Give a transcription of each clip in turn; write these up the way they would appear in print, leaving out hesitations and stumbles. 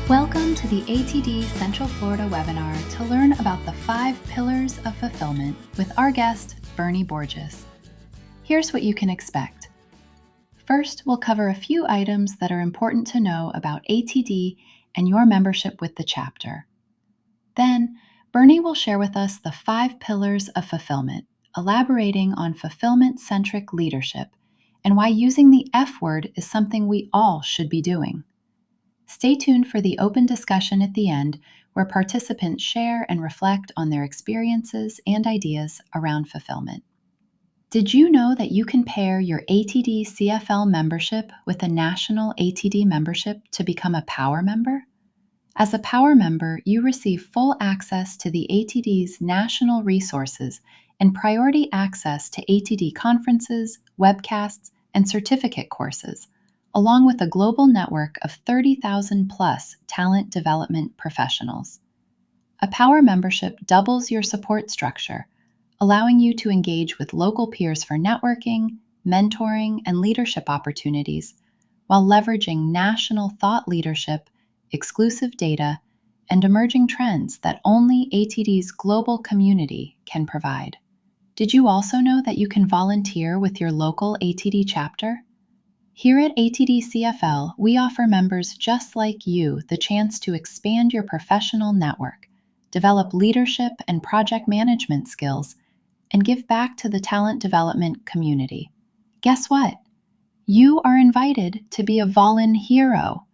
Welcome to the ATD Central Florida webinar to learn about the 5 pillars of fulfillment with our guest, Bernie Borges. Here's what you can expect. First, we'll cover a few items that are important to know about ATD and your membership with the chapter. Then, Bernie will share with us the 5 pillars of fulfillment, elaborating on fulfillment-centric leadership and why using the F word is something we all should be doing. Stay tuned for the open discussion at the end, where participants share and reflect on their experiences and ideas around fulfillment. Did you know that you can pair your ATDCFL membership with a national ATD membership to become a Power member? As a Power member, you receive full access to the ATD's national resources and priority access to ATD conferences, webcasts, and certificate courses, along with a global network of 30,000 plus talent development professionals. A Power membership doubles your support structure, allowing you to engage with local peers for networking, mentoring, and leadership opportunities, while leveraging national thought leadership, exclusive data, and emerging trends that only ATD's global community can provide. Did you also know that you can volunteer with your local ATD chapter? Here at ATDCFL, we offer members just like you the chance to expand your professional network, develop leadership and project management skills, and give back to the talent development community. Guess what? You are invited to be a Volun hero.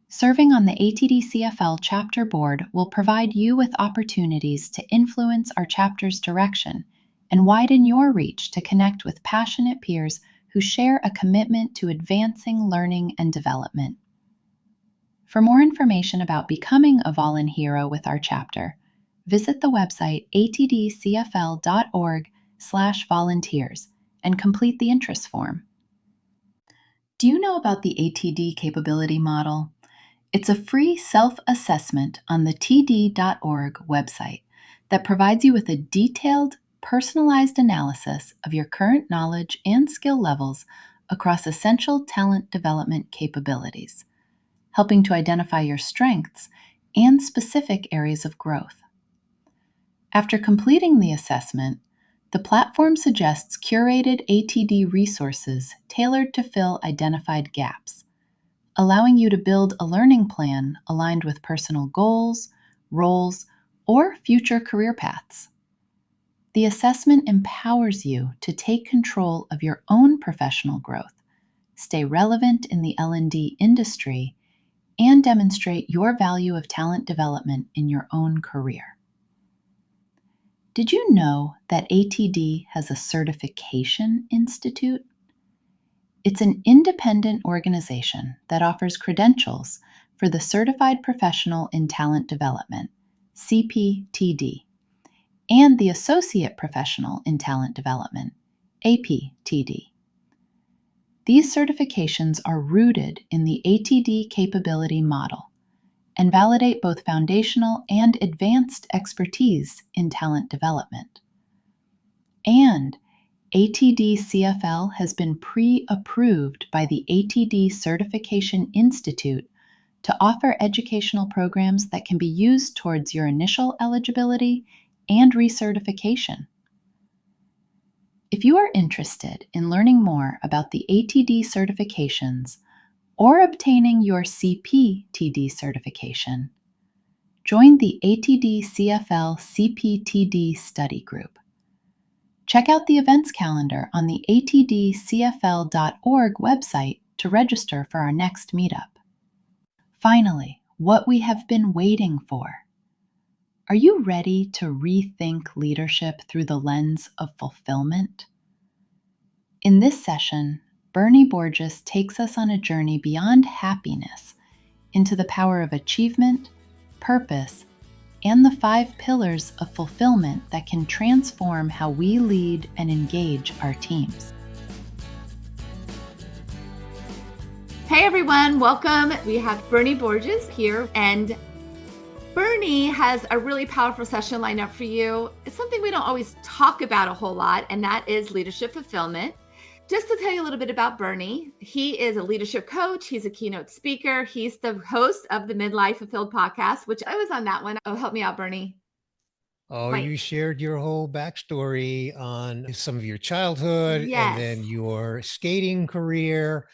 Serving on the ATDCFL chapter board will provide you with opportunities to influence our chapter's direction and widen your reach to connect with passionate peers who share a commitment to advancing learning and development. For more information about becoming a Volun hero with our chapter, visit the website atdcfl.org/volunteers and complete the interest form. Do you know about the ATD capability model? It's a free self-assessment on the td.org website that provides you with a detailed, personalized analysis of your current knowledge and skill levels across essential talent development capabilities, helping to identify your strengths and specific areas of growth. After completing the assessment, the platform suggests curated ATD resources tailored to fill identified gaps, allowing you to build a learning plan aligned with personal goals, roles, or future career paths. The assessment empowers you to take control of your own professional growth, stay relevant in the L&D industry, and demonstrate your value of talent development in your own career. Did you know that ATD has a certification institute? It's an independent organization that offers credentials for the Certified Professional in Talent Development, CPTD, and the Associate Professional in Talent Development, APTD. These certifications are rooted in the ATD capability model and validate both foundational and advanced expertise in talent development. And ATD-CFL has been pre-approved by the ATD Certification Institute to offer educational programs that can be used towards your initial eligibility and recertification. If you are interested in learning more about the ATD certifications or obtaining your CPTD certification, join the ATD-CFL CPTD study group. Check out the events calendar on the atdcfl.org website to register for our next meetup. Finally, what we have been waiting for. Are you ready to rethink leadership through the lens of fulfillment? In this session, Bernie Borges takes us on a journey beyond happiness into the power of achievement, purpose, and the 5 pillars of fulfillment that can transform how we lead and engage our teams. Hey everyone, welcome. We have Bernie Borges here, and Bernie has a really powerful session lined up for you. It's something we don't always talk about a whole lot, and that is leadership fulfillment. Just to tell you a little bit about Bernie, he is a leadership coach. He's a keynote speaker. He's the host of the Midlife Fulfilled podcast, which I was on that one. Oh, help me out, Bernie. Oh, Wait. you shared your whole backstory on some of your childhood and Yes. then your skating career.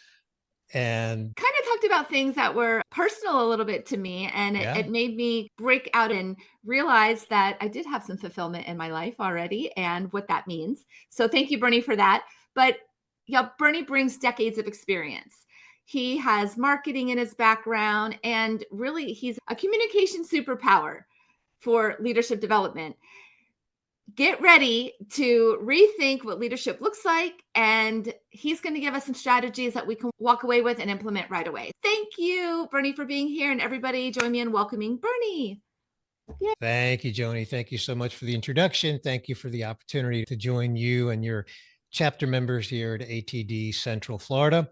And Kind of talked about things that were personal a little bit to me. And yeah, it made me break out and realize that I did have some fulfillment in my life already and what that means. So thank you, Bernie, for that. But yeah, Bernie brings decades of experience. He has marketing in his background, and really, he's a communication superpower for leadership development. Get ready to rethink what leadership looks like, and he's going to give us some strategies that we can walk away with and implement right away. Thank you, Bernie, for being here, and everybody join me in welcoming Bernie. Yeah. Thank you, Joni. Thank you so much for the introduction. Thank you for the opportunity to join you and your chapter members here at ATD Central Florida.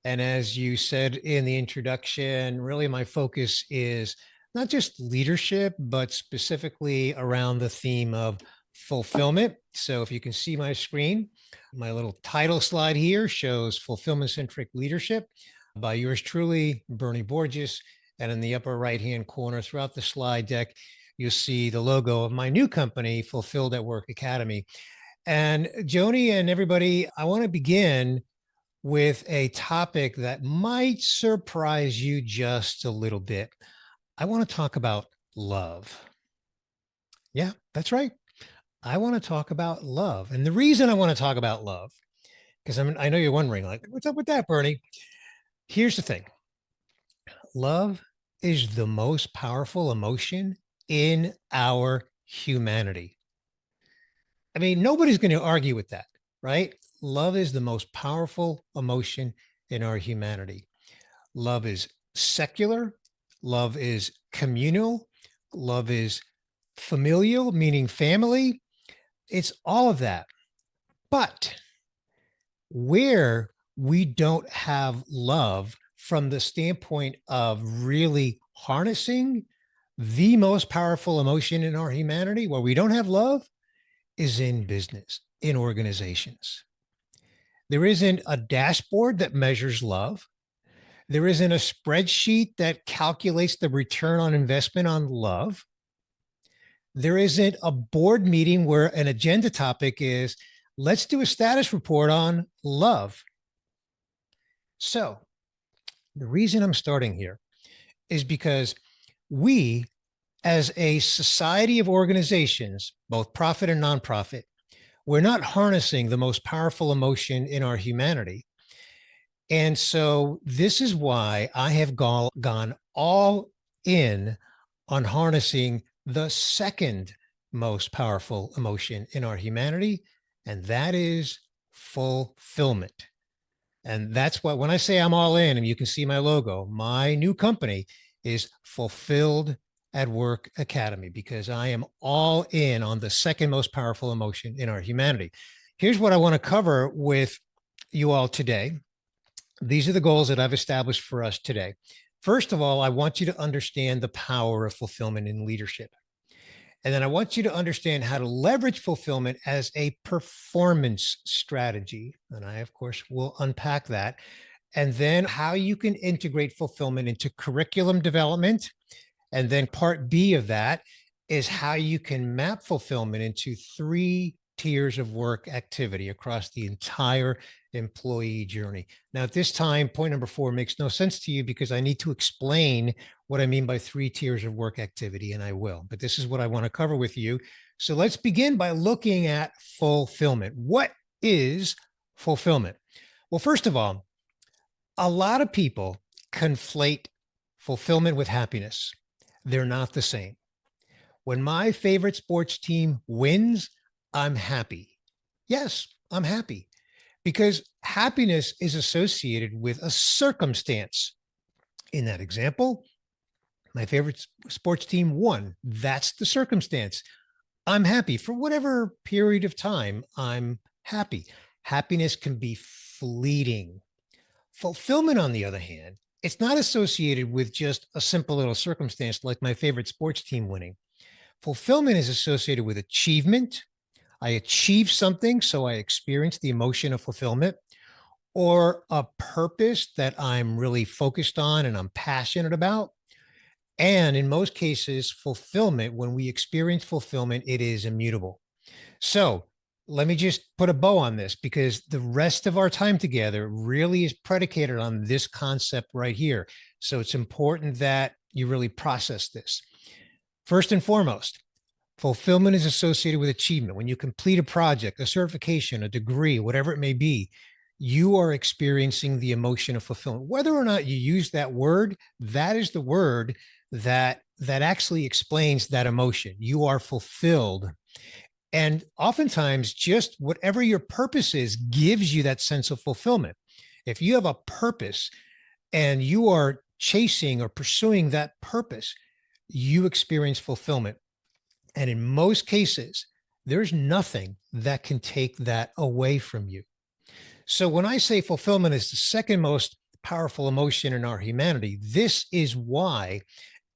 And as you said in the introduction, really my focus is not just leadership, but specifically around the theme of fulfillment. So if you can see my screen, my little title slide here shows Fulfillment-Centric Leadership by yours truly, Bernie Borges. And in the upper right-hand corner throughout the slide deck, you'll see the logo of my new company, Fulfilled at Work Academy. And Joni and everybody, I want to begin with a topic that might surprise you just a little bit. I want to talk about love. Yeah, that's right. I want to talk about love. And the reason I want to talk about love, because I know you're wondering, like, what's up with that, Bernie? Here's the thing. Love is the most powerful emotion in our humanity. I mean, nobody's going to argue with that, right? Love is the most powerful emotion in our humanity. Love is secular. Love is communal. Love is familial, meaning family. It's all of that. But where we don't have love from the standpoint of really harnessing the most powerful emotion in our humanity, where we don't have love, is in business, in organizations. There isn't a dashboard that measures love. There isn't a spreadsheet that calculates the return on investment on love. There isn't a board meeting where an agenda topic is, let's do a status report on love. So the reason I'm starting here is because we, as a society of organizations, both profit and nonprofit, we're not harnessing the most powerful emotion in our humanity. And so this is why I have gone all in on harnessing the second most powerful emotion in our humanity, and that is fulfillment. And that's what, when I say I'm all in, and you can see my logo, my new company is Fulfilled at Work Academy, because I am all in on the second most powerful emotion in our humanity. Here's what I want to cover with you all today. These are the goals that I've established for us today. First of all, I want you to understand the power of fulfillment in leadership. And then I want you to understand how to leverage fulfillment as a performance strategy. And I, of course, will unpack that. And then how you can integrate fulfillment into curriculum development. And then part B of that is how you can map fulfillment into 3 tiers of work activity across the entire employee journey. Now, at this time, point number 4 makes no sense to you because I need to explain what I mean by 3 tiers of work activity, and I will. But this is what I want to cover with you. So let's begin by looking at fulfillment. What is fulfillment? Well, first of all, a lot of people conflate fulfillment with happiness. They're not the same. When my favorite sports team wins, I'm happy. Yes, I'm happy because happiness is associated with a circumstance. In that example, my favorite sports team won. That's the circumstance. I'm happy for whatever period of time. I'm happy. Happiness can be fleeting. Fulfillment, on the other hand, it's not associated with just a simple little circumstance like my favorite sports team winning. Fulfillment is associated with achievement. I achieved something, so I experience the emotion of fulfillment. or a purpose that I'm really focused on and I'm passionate about. And in most cases, fulfillment, when we experience fulfillment, it is immutable. So let me just put a bow on this, because the rest of our time together really is predicated on this concept right here. So it's important that you really process this. First and foremost, fulfillment is associated with achievement. When you complete a project, a certification, a degree, whatever it may be, you are experiencing the emotion of fulfillment. Whether or not you use that word, that is the word that actually explains that emotion. You are fulfilled. And oftentimes, just whatever your purpose is gives you that sense of fulfillment. If you have a purpose and you are chasing or pursuing that purpose, you experience fulfillment. And in most cases, there's nothing that can take that away from you. So when I say fulfillment is the second most powerful emotion in our humanity, this is why.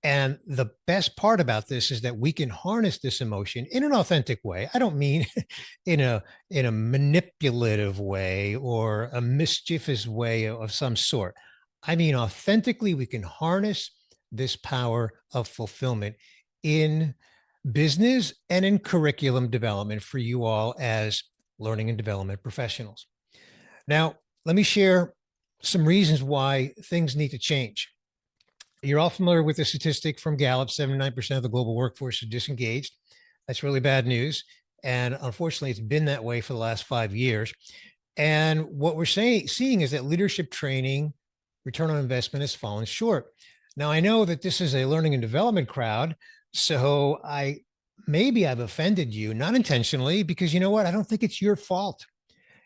And the best part about this is that we can harness this emotion in an authentic way. I don't mean in a manipulative way or a mischievous way of some sort. I mean, authentically, we can harness this power of fulfillment in business and in curriculum development for you all as learning and development professionals. Now, let me share some reasons why things need to change. You're all familiar with the statistic from Gallup: 79% of the global workforce is disengaged. That's really bad news. And unfortunately, it's been that way for the last 5 years. And what we're seeing is that leadership training return on investment has fallen short. Now, I know that this is a learning and development crowd, so maybe I've offended you, not intentionally, because you know what? I don't think it's your fault.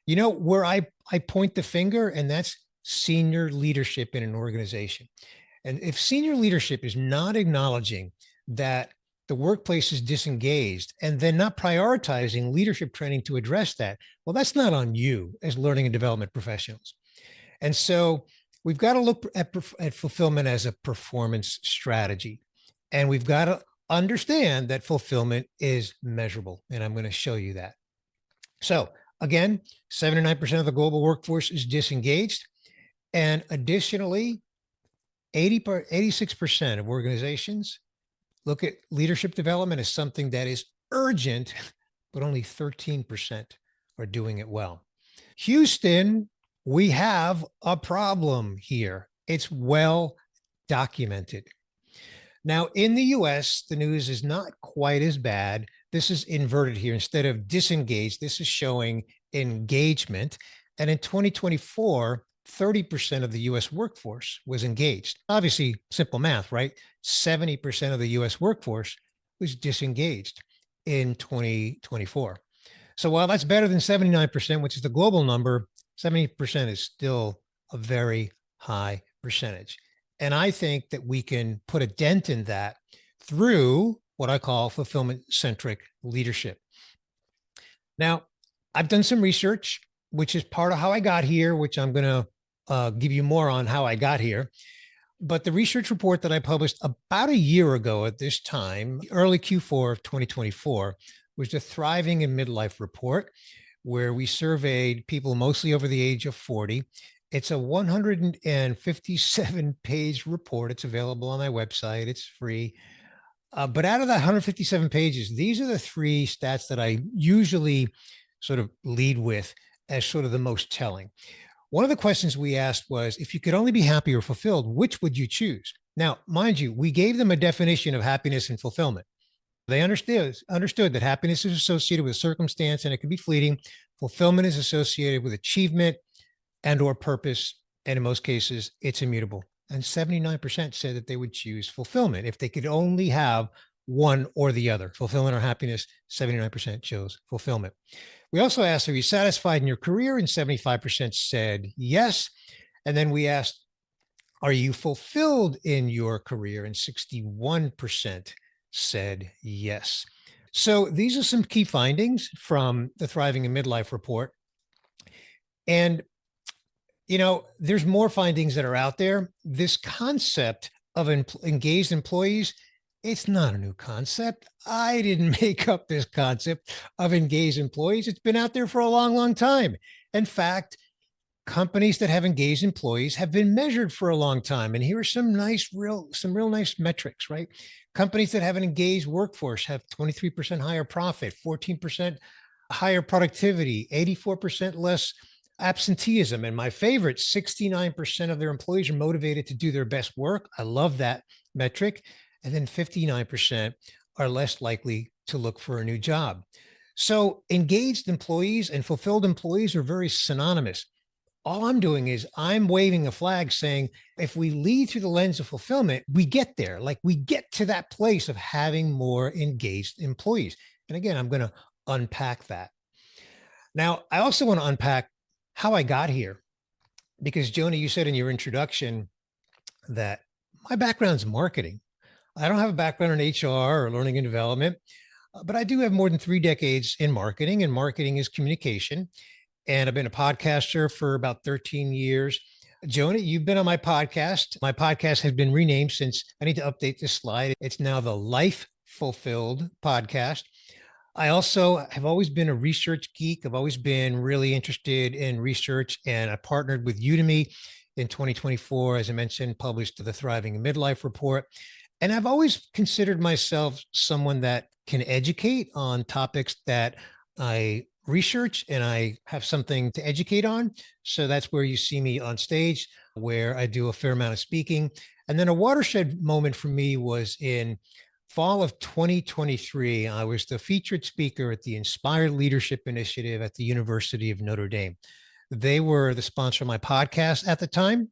You know where I point the finger, and that's senior leadership in an organization. And if senior leadership is not acknowledging that the workplace is disengaged and then not prioritizing leadership training to address that, well, that's not on you as learning and development professionals. And so we've got to look at fulfillment as a performance strategy. And we've got to understand that fulfillment is measurable. And I'm going to show you that. So again, 79% of the global workforce is disengaged. And additionally, 86% of organizations look at leadership development as something that is urgent, but only 13% are doing it well. Houston, we have a problem here. It's well documented. Now, in the US, the news is not quite as bad. This is inverted here. Instead of disengaged, this is showing engagement. And in 2024, 30% of the US workforce was engaged. Obviously, simple math, right? 70% of the US workforce was disengaged in 2024. So while that's better than 79%, which is the global number, 70% is still a very high percentage. And I think that we can put a dent in that through what I call fulfillment-centric leadership. Now, I've done some research, which is part of how I got here, which I'm going to give you more on how I got here. But the research report that I published about a year ago at this time, early Q4 of 2024, was the Thriving in Midlife report, where we surveyed people mostly over the age of 40. It's a 157-page report. It's available on my website. It's free. But out of that 157 pages, these are the three stats that I usually sort of lead with as sort of the most telling. One of the questions we asked was, if you could only be happy or fulfilled, which would you choose? Now, mind you, we gave them a definition of happiness and fulfillment. They understood that happiness is associated with circumstance and it can be fleeting. Fulfillment is associated with achievement and or purpose. And in most cases, it's immutable. And 79% said that they would choose fulfillment if they could only have one or the other, fulfillment or happiness. 79% chose fulfillment. We also asked, are you satisfied in your career? And 75% said yes. And then we asked, are you fulfilled in your career? And 61% said yes. So these are some key findings from the Thriving in Midlife report. And, you know, there's more findings that are out there. This concept of engaged employees, it's not a new concept. I didn't make up this concept of engaged employees. It's been out there for a long, long time. In fact, companies that have engaged employees have been measured for a long time. And here are some real nice metrics, right? Companies that have an engaged workforce have 23% higher profit, 14% higher productivity, 84% less absenteeism. And my favorite, 69% of their employees are motivated to do their best work. I love that metric. And then 59% are less likely to look for a new job. So engaged employees and fulfilled employees are very synonymous. All I'm doing is I'm waving a flag saying, if we lead through the lens of fulfillment, we get there. Like we get to that place of having more engaged employees. And again, I'm going to unpack that. Now, I also want to unpack how I got here, because Joni, you said in your introduction that my background's marketing. I don't have a background in HR or learning and development, but I do have more than 3 decades in marketing, and marketing is communication. And I've been a podcaster for about 13 years. Joni, you've been on my podcast. My podcast has been renamed since I need to update this slide. It's now the Life Fulfilled podcast. I also have always been a research geek. I've always been really interested in research, and I partnered with Udemy in 2024, as I mentioned, published the Thriving in Midlife report. And I've always considered myself someone that can educate on topics that I research and I have something to educate on. So that's where you see me on stage, where I do a fair amount of speaking. And then a watershed moment for me was in fall of 2023. I was the featured speaker at the Inspired Leadership Initiative at the University of Notre Dame. They were the sponsor of my podcast at the time.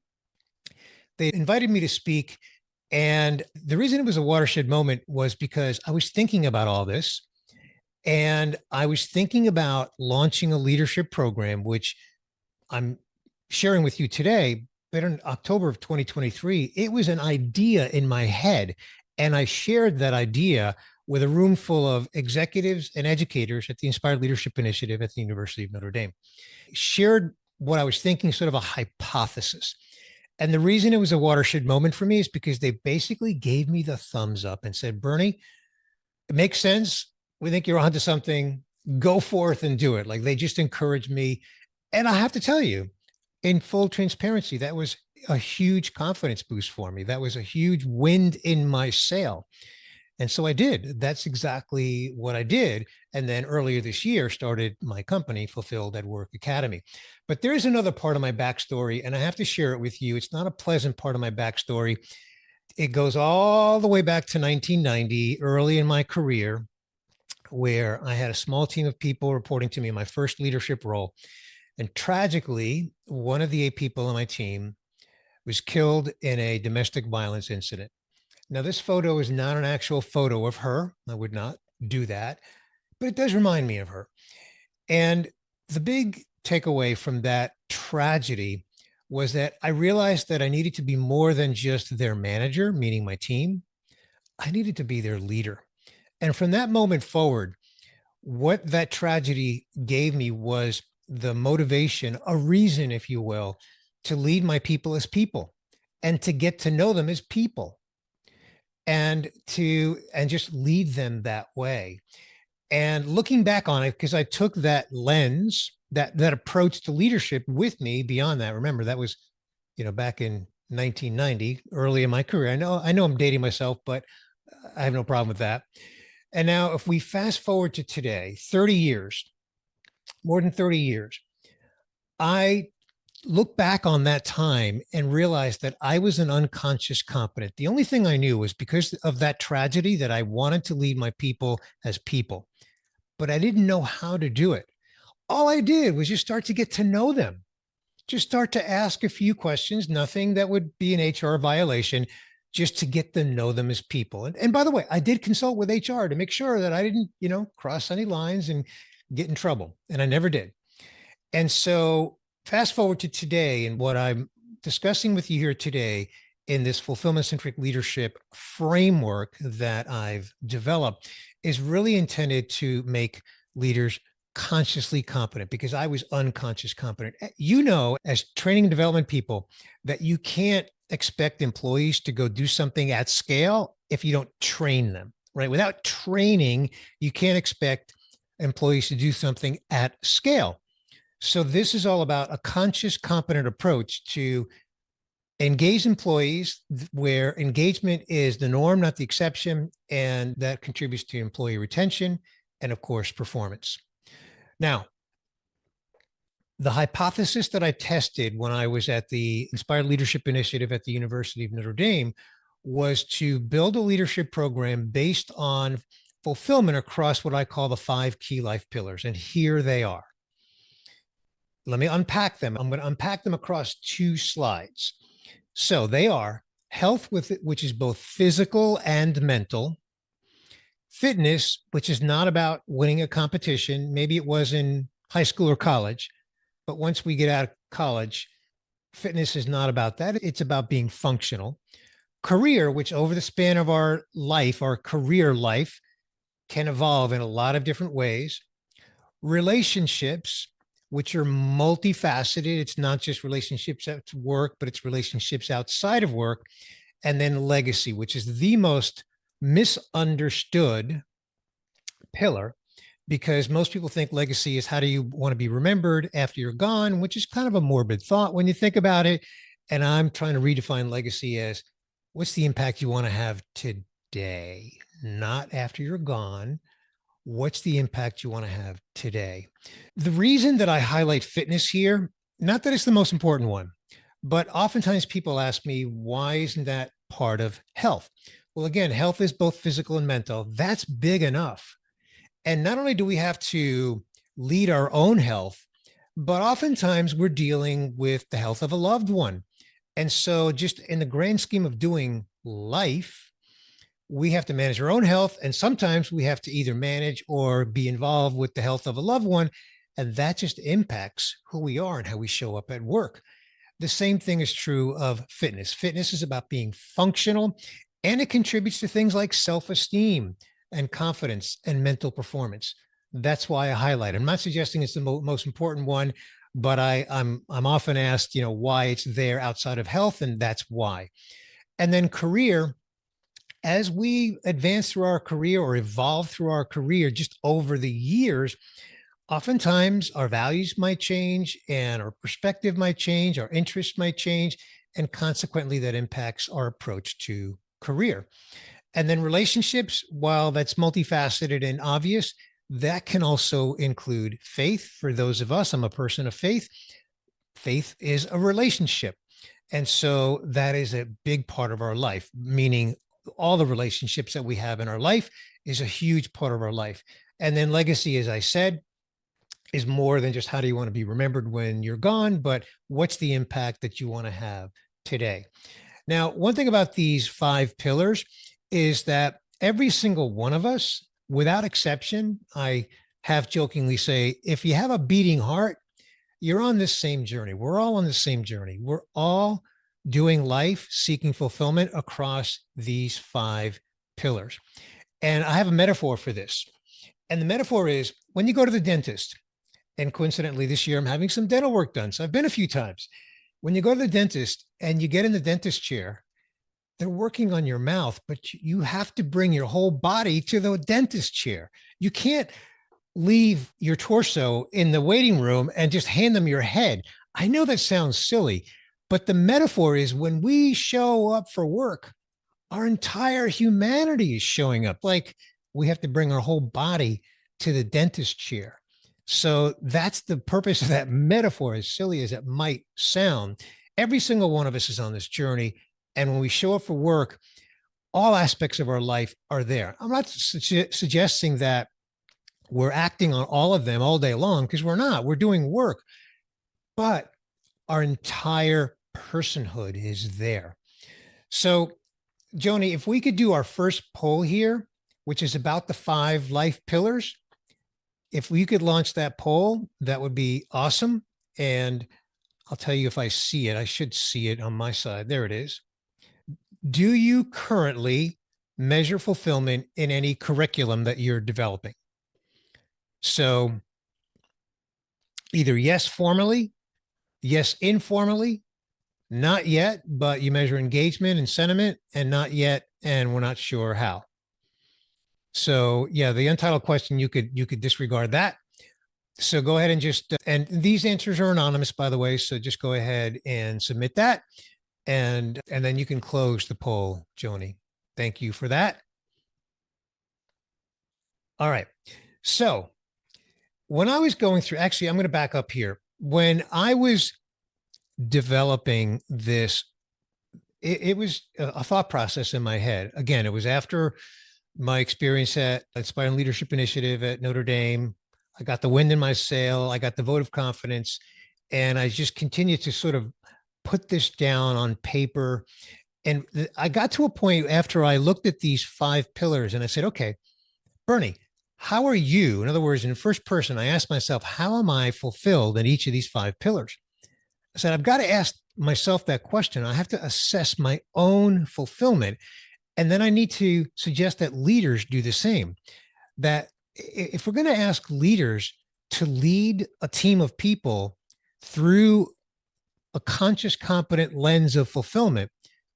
They invited me to speak. And the reason it was a watershed moment was because I was thinking about all this. And I was thinking about launching a leadership program, which I'm sharing with you today. But in October of 2023, it was an idea in my head. And I shared that idea with a room full of executives and educators at the Inspired Leadership Initiative at the University of Notre Dame. Shared what I was thinking, sort of a hypothesis. And the reason it was a watershed moment for me is because they basically gave me the thumbs up and said, Bernie, it makes sense. We think you're onto something. Go forth and do it. Like they just encouraged me. And I have to tell you, in full transparency, that was a huge confidence boost for me. That was a huge wind in my sail. And so I did. That's exactly what I did. And then earlier this year, started my company, Fulfilled at Work Academy. But there's another part of my backstory, and I have to share it with you. It's not a pleasant part of my backstory. It goes all the way back to 1990, early in my career, where I had a small team of people reporting to me in my first leadership role. And tragically, one of the 8 people on my team was killed in a domestic violence incident. Now, this photo is not an actual photo of her. I would not do that, but it does remind me of her. And the big takeaway from that tragedy was that I realized that I needed to be more than just their manager, meaning my team. I needed to be their leader. And from that moment forward, what that tragedy gave me was the motivation, a reason, if you will, to lead my people as people and to get to know them as people and just lead them that way. And looking back on it, because I took that lens, that approach to leadership with me beyond that. Remember, that was, back in 1990, early in my career. I know I'm dating myself, but I have no problem with that. And now if we fast forward to today, 30 years, more than 30 years, I look back on that time and realized that I was an unconscious competent. The only thing I knew was because of that tragedy that I wanted to lead my people as people, but I didn't know how to do it. All I did was just start to get to know them, just start to ask a few questions, nothing that would be an HR violation, just to get to know them as people. And by the way, I did consult with HR to make sure that I didn't, cross any lines and get in trouble. And I never did. And so fast forward to today, and what I'm discussing with you here today in this fulfillment-centric leadership framework that I've developed is really intended to make leaders consciously competent, because I was unconscious competent. As training and development people, that you can't expect employees to go do something at scale if you don't train them, right? Without training, you can't expect employees to do something at scale. So this is all about a conscious, competent approach to engage employees where engagement is the norm, not the exception, and that contributes to employee retention and, of course, performance. Now, the hypothesis that I tested when I was at the Inspired Leadership Initiative at the University of Notre Dame was to build a leadership program based on fulfillment across what I call the 5 key life pillars. And here they are. Let me unpack them. I'm going to unpack them across 2 slides. So they are health, which is both physical and mental; fitness, which is not about winning a competition. Maybe it was in high school or college, but once we get out of college, fitness is not about that. It's about being functional. Career, which over the span of our life, our career life, can evolve in a lot of different ways. Relationships, which are multifaceted. It's not just relationships at work, but it's relationships outside of work. And then legacy, which is the most misunderstood pillar, because most people think legacy is how do you want to be remembered after you're gone, which is kind of a morbid thought when you think about it. And I'm trying to redefine legacy as what's the impact you want to have today, not after you're gone. What's the impact you want to have today? The reason that I highlight fitness here, not that it's the most important one, but oftentimes people ask me, why isn't that part of health? Well, again, health is both physical and mental. That's big enough. And not only do we have to lead our own health, but oftentimes we're dealing with the health of a loved one. And so just in the grand scheme of doing life, we have to manage our own health. And sometimes we have to either manage or be involved with the health of a loved one. And that just impacts who we are and how we show up at work. The same thing is true of fitness. Fitness is about being functional, and it contributes to things like self-esteem and confidence and mental performance. That's why I highlight it. I'm not suggesting it's the most important one, but I'm often asked, why it's there outside of health, and that's why. And then career, as we advance through our career or evolve through our career just over the years, oftentimes our values might change and our perspective might change, our interests might change, and consequently that impacts our approach to career. And then relationships, while that's multifaceted and obvious, that can also include faith. For those of us, I'm a person of faith. Faith is a relationship. And so that is a big part of our life, meaning all the relationships that we have in our life is a huge part of our life. And then legacy, as I said, is more than just how do you want to be remembered when you're gone, but what's the impact that you want to have today? Now, one thing about these 5 pillars is that every single one of us, without exception, I have jokingly say, if you have a beating heart, you're on this same journey. We're all on the same journey. We're all doing life, seeking fulfillment across these 5 pillars. And I have a metaphor for this. And the metaphor is when you go to the dentist, and coincidentally this year I'm having some dental work done, so I've been a few times. When you go to the dentist and you get in the dentist chair, they're working on your mouth, but you have to bring your whole body to the dentist chair. You can't leave your torso in the waiting room and just hand them your head. I know that sounds silly, but the metaphor is when we show up for work, our entire humanity is showing up. Like we have to bring our whole body to the dentist chair. So that's the purpose of that metaphor, as silly as it might sound. Every single one of us is on this journey. And when we show up for work, all aspects of our life are there. I'm not suggesting that we're acting on all of them all day long, because we're not. We're doing work. But our entire personhood is there. So, Joni, if we could do our first poll here, which is about the 5 life pillars, if we could launch that poll, that would be awesome. And I'll tell you if I see it. I should see it on my side. There it is. Do you currently measure fulfillment in any curriculum that you're developing? So either yes, formally, yes, informally, not yet, but you measure engagement and sentiment, and not yet, and we're not sure how. So yeah, the untitled question, you could disregard that. So go ahead and and these answers are anonymous, by the way. So just go ahead and submit that. And then you can close the poll, Joni. Thank you for that. All right. So when I was going through, actually, I'm going to back up here. When I was developing this, it was a thought process in my head. Again, it was after my experience at Inspiring Leadership Initiative at Notre Dame. I got the wind in my sail. I got the vote of confidence. And I just continued to sort of put this down on paper. And I got to a point after I looked at these 5 pillars and I said, okay, Bernie, how are you? In other words, in first person, I asked myself, how am I fulfilled in each of these 5 pillars? I said, I've got to ask myself that question. I have to assess my own fulfillment. And then I need to suggest that leaders do the same. That if we're going to ask leaders to lead a team of people through a conscious, competent lens of fulfillment,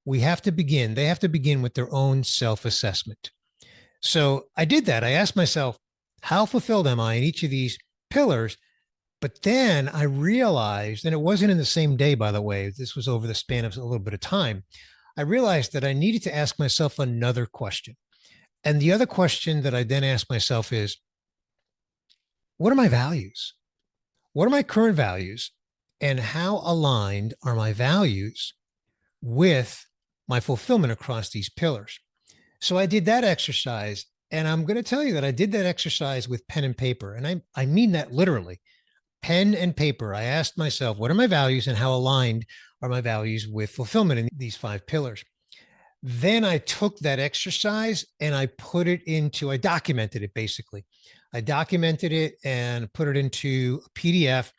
they have to begin with their own self-assessment. So I did that. I asked myself, how fulfilled am I in each of these pillars? But then I realized, and it wasn't in the same day, by the way, this was over the span of a little bit of time. I realized that I needed to ask myself another question. And the other question that I then asked myself is, what are my values? What are my current values? And how aligned are my values with my fulfillment across these pillars? So I did that exercise. And I'm going to tell you that I did that exercise with pen and paper. And I mean that literally. Pen and paper. I asked myself, what are my values and how aligned are my values with fulfillment in these 5 pillars? Then I took that exercise and I documented it basically. I documented it and put it into a PDF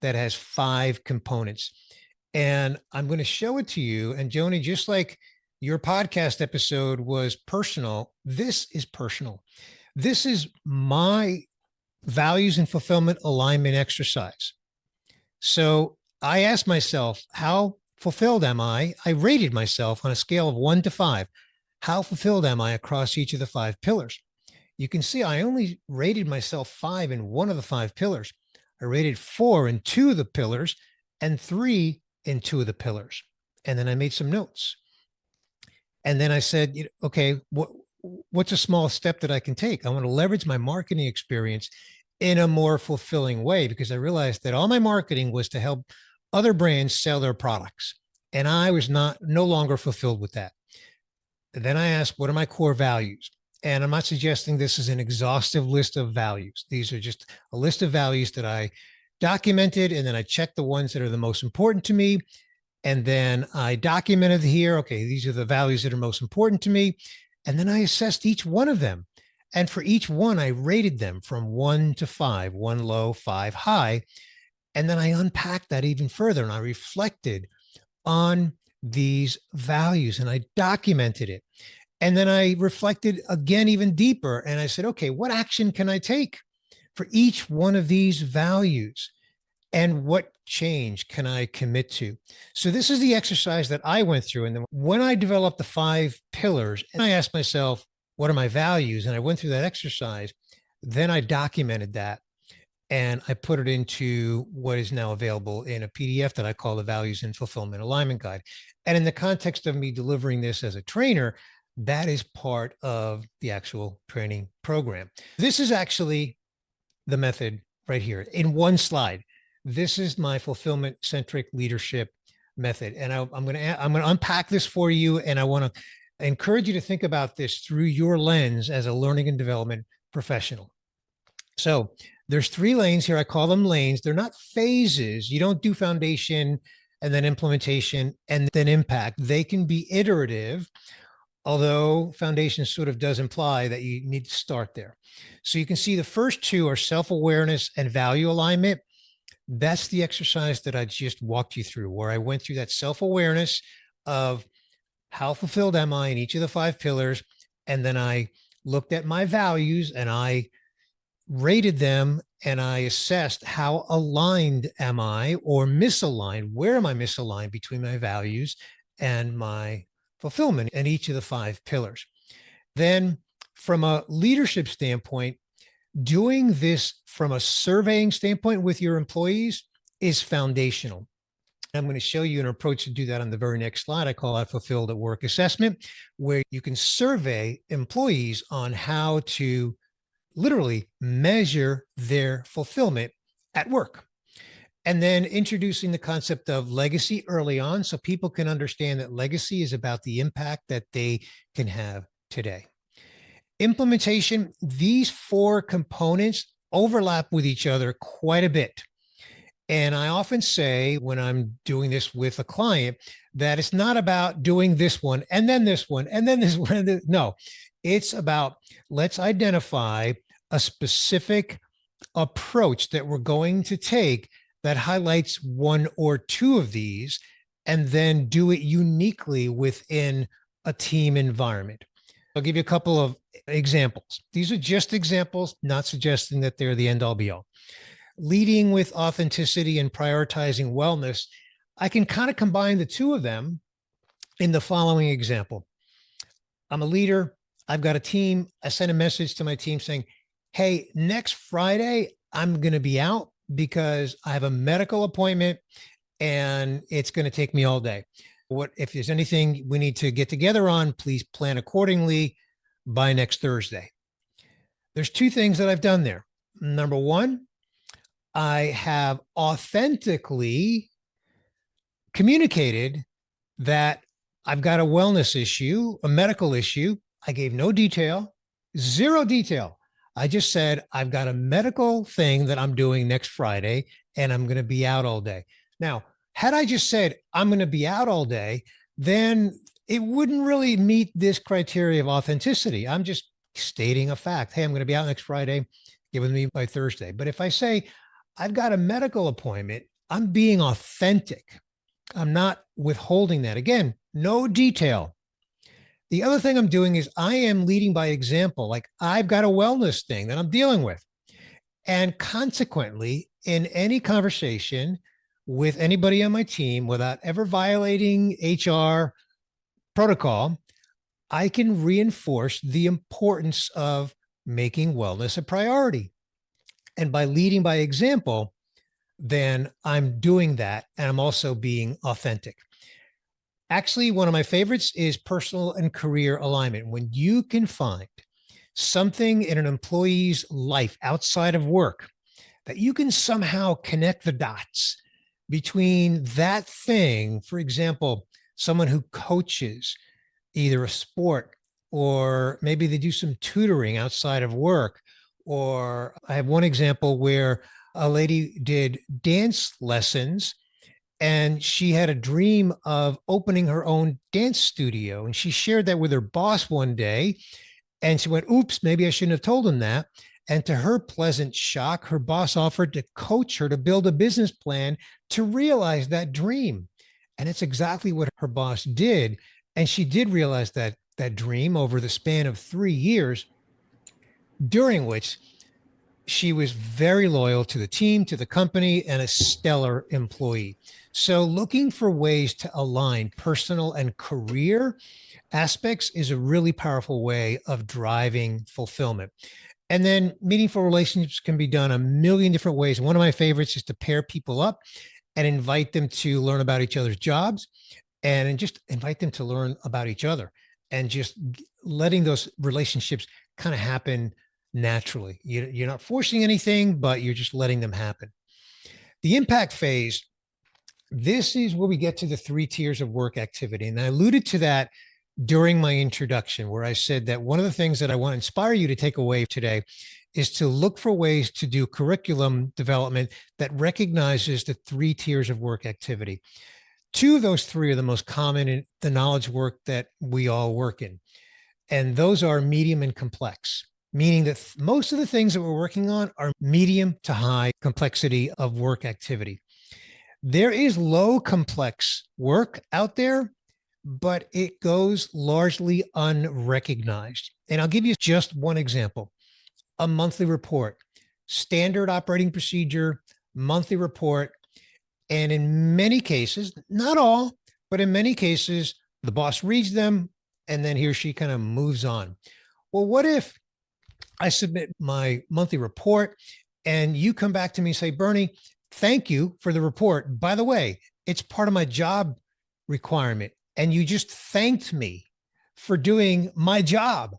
that has 5 components. And I'm going to show it to you. And Joni, just like your podcast episode was personal, this is personal. This is my values and fulfillment alignment exercise. So I asked myself, how fulfilled am I? I rated myself on a scale of 1 to 5. How fulfilled am I across each of the 5 pillars? You can see I only rated myself 5 in one of the 5 pillars. I rated 4 in 2 of the pillars and 3 in 2 of the pillars. And then I made some notes. And then I said, okay, what's a small step that I can take? I want to leverage my marketing experience in a more fulfilling way, because I realized that all my marketing was to help other brands sell their products. And I was no longer fulfilled with that. And then I asked, what are my core values? And I'm not suggesting this is an exhaustive list of values. These are just a list of values that I documented. And then I checked the ones that are the most important to me. And then I documented here, okay, these are the values that are most important to me. And then I assessed each one of them. And for each one, I rated them from 1 to 5, 1 low, 5 high. And then I unpacked that even further and I reflected on these values and I documented it. And then I reflected again, even deeper. And I said, okay, what action can I take for each one of these values? And what change can I commit to? So this is the exercise that I went through. And then when I developed the 5 pillars, and I asked myself, what are my values? And I went through that exercise. Then I documented that and I put it into what is now available in a PDF that I call the Values and Fulfillment Alignment Guide. And in the context of me delivering this as a trainer, that is part of the actual training program. This is actually the method right here in one slide. This is my fulfillment-centric leadership method. And I'm going to unpack this for you. And I want to encourage you to think about this through your lens as a learning and development professional. So there's 3 lanes here. I call them lanes. They're not phases. You don't do foundation and then implementation and then impact. They can be iterative, although foundation sort of does imply that you need to start there. So you can see the first 2 are self-awareness and value alignment. That's the exercise that I just walked you through, where I went through that self-awareness of how fulfilled am I in each of the 5 pillars. And then I looked at my values and I rated them and I assessed how aligned am I or misaligned. Where am I misaligned between my values and my fulfillment in each of the 5 pillars? Then from a leadership standpoint, doing this from a surveying standpoint with your employees is foundational. I'm going to show you an approach to do that on the very next slide. I call that Fulfilled at Work Assessment, where you can survey employees on how to literally measure their fulfillment at work. And then introducing the concept of legacy early on so people can understand that legacy is about the impact that they can have today. Implementation, these four components overlap with each other quite a bit. And I often say when I'm doing this with a client that it's not about doing this one and then this one and then this one. No, it's about let's identify a specific approach that we're going to take that highlights one or two of these and then do it uniquely within a team environment. I'll give you a couple of examples. These are just examples, not suggesting that they're the end all be all. Leading with authenticity and prioritizing wellness, I can kind of combine the two of them in the following example. I'm a leader. I've got a team. I send a message to my team saying, hey, next Friday, I'm going to be out because I have a medical appointment and it's going to take me all day. If there's anything we need to get together on, please plan accordingly by next Thursday. There's two things that I've done there. Number one, I have authentically communicated that I've got a wellness issue, a medical issue. I gave no detail, zero detail. I just said, I've got a medical thing that I'm doing next Friday and I'm going to be out all day. Now, had I just said, I'm going to be out all day, then it wouldn't really meet this criteria of authenticity. I'm just stating a fact. Hey, I'm going to be out next Friday. Get with me by Thursday. But if I say, I've got a medical appointment, I'm being authentic. I'm not withholding that. Again, no detail. The other thing I'm doing is I am leading by example. Like I've got a wellness thing that I'm dealing with. And consequently, in any conversation with anybody on my team, without ever violating HR protocol, I can reinforce the importance of making wellness a priority. And by leading by example, then I'm doing that. And I'm also being authentic. Actually, one of my favorites is personal and career alignment. When you can find something in an employee's life outside of work that you can somehow connect the dots between that thing, for example, someone who coaches either a sport or maybe they do some tutoring outside of work. Or I have one example where a lady did dance lessons and she had a dream of opening her own dance studio. And she shared that with her boss one day. And she went, oops, maybe I shouldn't have told him that. And to her pleasant shock, her boss offered to coach her to build a business plan to realize that dream. And it's exactly what her boss did. And she did realize that dream over the span of 3 years, during which she was very loyal to the team, to the company, and a stellar employee. So looking for ways to align personal and career aspects is a really powerful way of driving fulfillment. And then meaningful relationships can be done a million different ways. One of my favorites is to pair people up and invite them to learn about each other's jobs and just invite them to learn about each other and just letting those relationships kind of happen naturally. You're not forcing anything, but you're just letting them happen. The impact phase, this is where we get to the 3 tiers of work activity. And I alluded to that during my introduction, where I said that one of the things that I want to inspire you to take away today is to look for ways to do curriculum development that recognizes the 3 tiers of work activity. 2 of those 3 are the most common in the knowledge work that we all work in. And those are medium and complex, meaning that most of the things that we're working on are medium to high complexity of work activity. There is low complex work out there, but it goes largely unrecognized. And I'll give you just one example: a monthly report, standard operating procedure, monthly report. And in many cases, not all, but in many cases, the boss reads them and then he or she kind of moves on. Well, what if I submit my monthly report, and you come back to me and say, Bernie, thank you for the report. By the way, it's part of my job requirement. And you just thanked me for doing my job.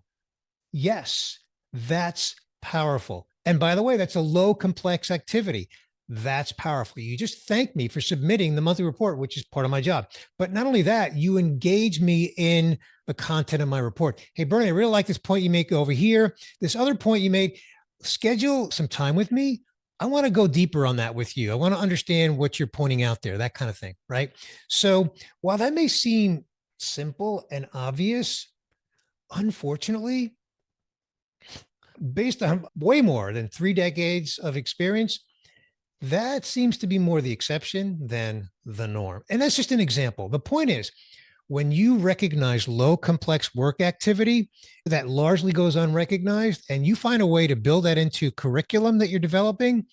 Yes, that's powerful. And by the way, that's a low complex activity. That's powerful. You just thank me for submitting the monthly report, which is part of my job. But not only that, you engage me in the content of my report. Hey, Bernie, I really like this point you make over here. This other point you made, schedule some time with me. I want to go deeper on that with you. I want to understand what you're pointing out there, that kind of thing, right? So while that may seem simple and obvious, unfortunately, based on way more than 3 decades of experience, that seems to be more the exception than the norm. And that's just an example. The point is, when you recognize low complex work activity that largely goes unrecognized, and you find a way to build that into curriculum that you're developing,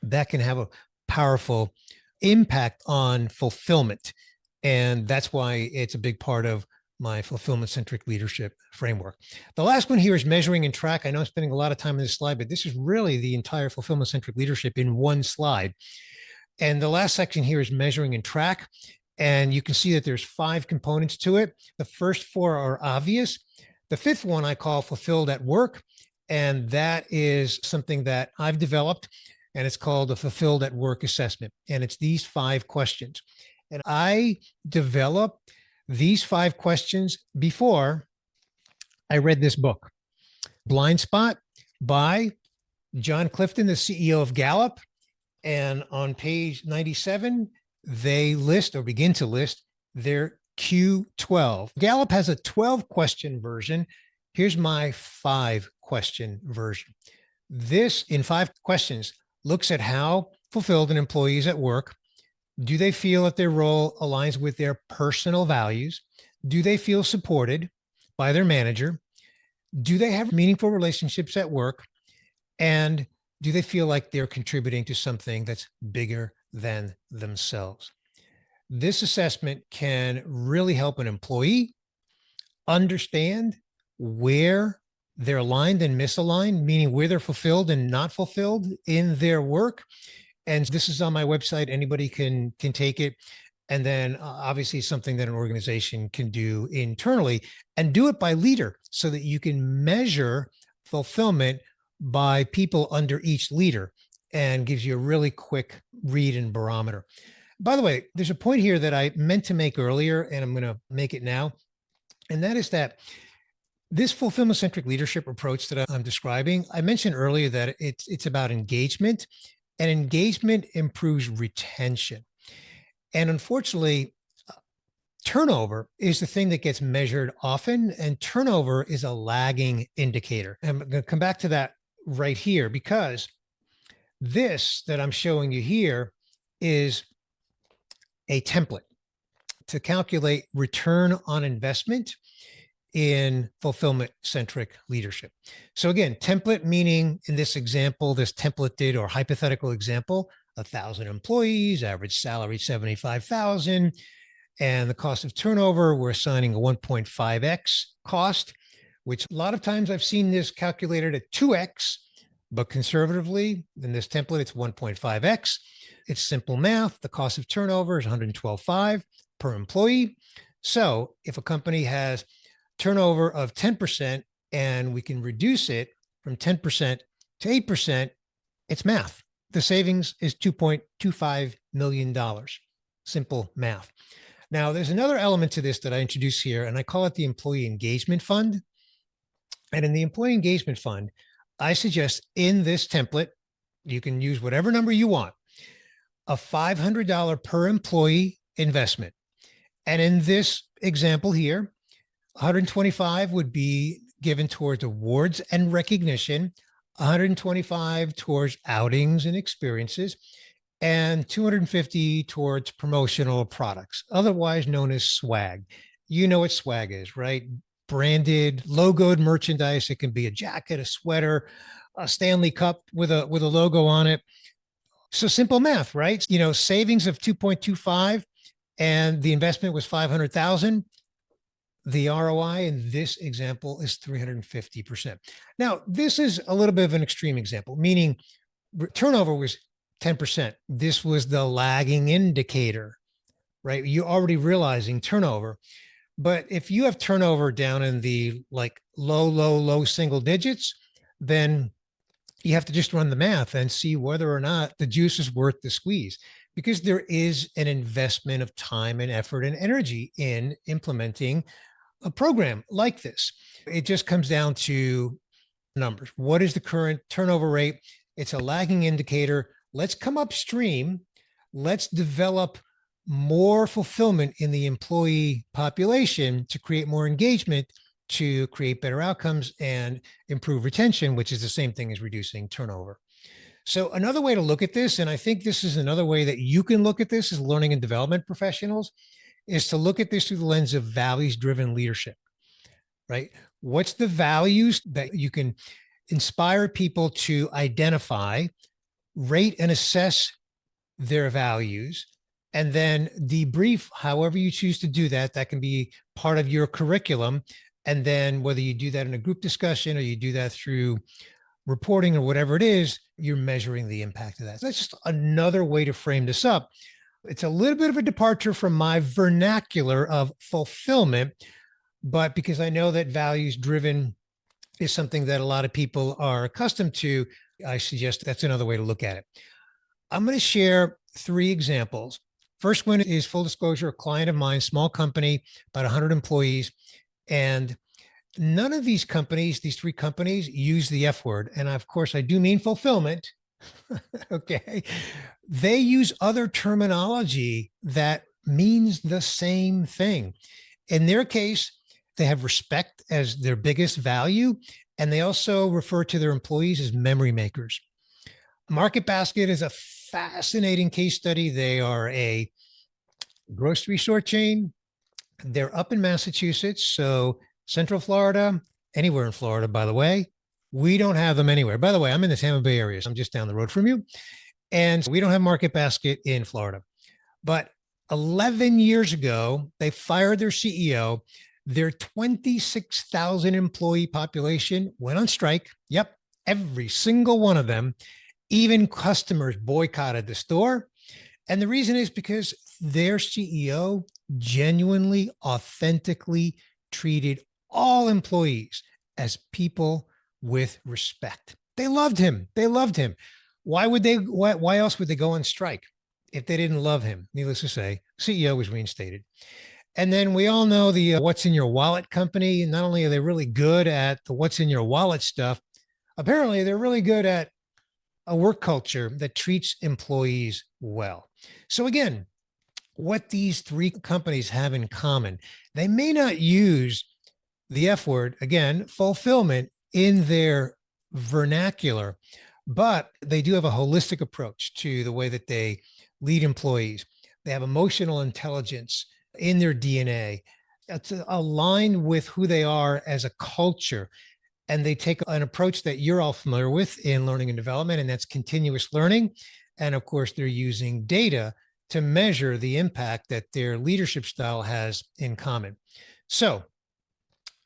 that can have a powerful impact on fulfillment. And that's why it's a big part of my fulfillment-centric leadership framework. The last one here is measuring and track. I know I'm spending a lot of time on this slide, but this is really the entire fulfillment-centric leadership in one slide. And the last section here is measuring and track. And you can see that there's 5 components to it. The first 4 are obvious. The 5th one I call fulfilled at work. And that is something that I've developed, and it's called a fulfilled at work assessment. And it's these 5 questions. And I developed these 5 questions before I read this book, Blind Spot by John Clifton, the CEO of Gallup. And on page 97, they list or begin to list their Q12. Gallup has a 12-question version. Here's my 5-question version. This, in 5 questions, looks at how fulfilled an employee is at work. Do they feel that their role aligns with their personal values? Do they feel supported by their manager? Do they have meaningful relationships at work? And do they feel like they're contributing to something that's bigger than themselves? This assessment can really help an employee understand where they're aligned and misaligned, meaning where they're fulfilled and not fulfilled in their work. And this is on my website. Anybody can take it. And then obviously something that an organization can do internally, and do it by leader so that you can measure fulfillment by people under each leader, and gives you a really quick read and barometer. By the way, there's a point here that I meant to make earlier, and I'm going to make it now. And that is that this fulfillment-centric leadership approach that I'm describing, I mentioned earlier that it's about engagement, and engagement improves retention. And unfortunately, turnover is the thing that gets measured often, and turnover is a lagging indicator. And I'm going to come back to that right here, because this that I'm showing you here is a template to calculate return on investment in fulfillment-centric leadership. So again, template meaning in this example, this templated or hypothetical example, 1,000 employees, average salary 75,000, and the cost of turnover, we're assigning a 1.5x cost, which a lot of times I've seen this calculated at 2x, but conservatively in this template, it's 1.5x. It's simple math. The cost of turnover is 112.5 per employee. So if a company has turnover of 10% and we can reduce it from 10% to 8%, it's math. The savings is $2.25 million. Simple math. Now, there's another element to this that I introduce here, and I call it the Employee Engagement Fund. And in the Employee Engagement Fund, I suggest in this template, you can use whatever number you want, a $500 per employee investment. And in this example here, 125 would be given towards awards and recognition, 125 towards outings and experiences, and 250 towards promotional products, otherwise known as swag. You know what swag is, right? Branded, logoed merchandise. It can be a jacket, a sweater, a Stanley Cup with a logo on it. So simple math, right? You know, savings of 2.25 and the investment was 500,000. the ROI in this example is 350%. Now, this is a little bit of an extreme example, meaning turnover was 10%. This was the lagging indicator, right? You're already realizing turnover. But if you have turnover down in the like low single digits, then you have to just run the math and see whether or not the juice is worth the squeeze, because there is an investment of time and effort and energy in implementing a program like this. It just comes down to numbers. What is the current turnover rate? It's a lagging indicator. Let's come upstream. Let's develop more fulfillment in the employee population to create more engagement, to create better outcomes and improve retention, which is the same thing as reducing turnover. So another way to look at this, and I think this is another way that you can look at this as learning and development professionals, is to look at this through the lens of values-driven leadership, right? What's the values that you can inspire people to identify, rate and assess their values, and then debrief however you choose to do that. That can be part of your curriculum. And then whether you do that in a group discussion or you do that through reporting or whatever it is, you're measuring the impact of that. So that's just another way to frame this up. It's a little bit of a departure from my vernacular of fulfillment, but because I know that values driven is something that a lot of people are accustomed to, I suggest that's another way to look at it. I'm going to share 3 examples. First one is, full disclosure, a client of mine, small company, about 100 employees. And none of these companies, these 3 companies, use the F word. And of course, I do mean fulfillment. Okay. They use other terminology that means the same thing. In their case, they have respect as their biggest value. And they also refer to their employees as memory makers. Market Basket is a fascinating case study. They are a grocery store chain. They're up in Massachusetts, so Central Florida, anywhere in Florida, by the way. We don't have them anywhere. By the way, I'm in the Tampa Bay area, so I'm just down the road from you. And we don't have Market Basket in Florida. But 11 years ago, they fired their CEO. Their 26,000 employee population went on strike. Yep, every single one of them. Even customers boycotted the store. And the reason is because their CEO genuinely, authentically treated all employees as people with respect. They loved him. They loved him. Why else would they go on strike if they didn't love him? Needless to say, CEO was reinstated. And then we all know the what's in your wallet company. Not only are they really good at the what's in your wallet stuff, apparently they're really good at a work culture that treats employees well. So again, what these 3 companies have in common, they may not use the F word, again, fulfillment, in their vernacular, but they do have a holistic approach to the way that they lead employees. They have emotional intelligence in their DNA. It's aligned with who they are as a culture. And they take an approach that you're all familiar with in learning and development, and that's continuous learning. And of course, they're using data to measure the impact that their leadership style has in common. So,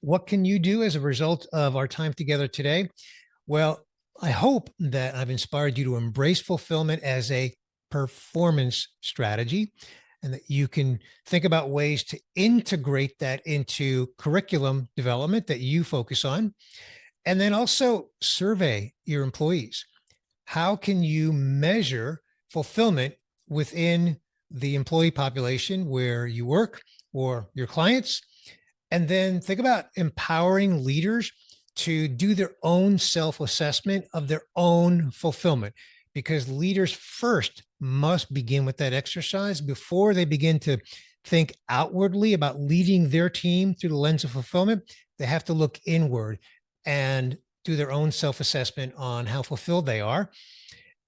what can you do as a result of our time together today? Well, I hope that I've inspired you to embrace fulfillment as a performance strategy, and that you can think about ways to integrate that into curriculum development that you focus on. And then also survey your employees. How can you measure fulfillment within the employee population where you work or your clients? And then think about empowering leaders to do their own self-assessment of their own fulfillment, because leaders first must begin with that exercise before they begin to think outwardly about leading their team through the lens of fulfillment. They have to look inward and do their own self-assessment on how fulfilled they are.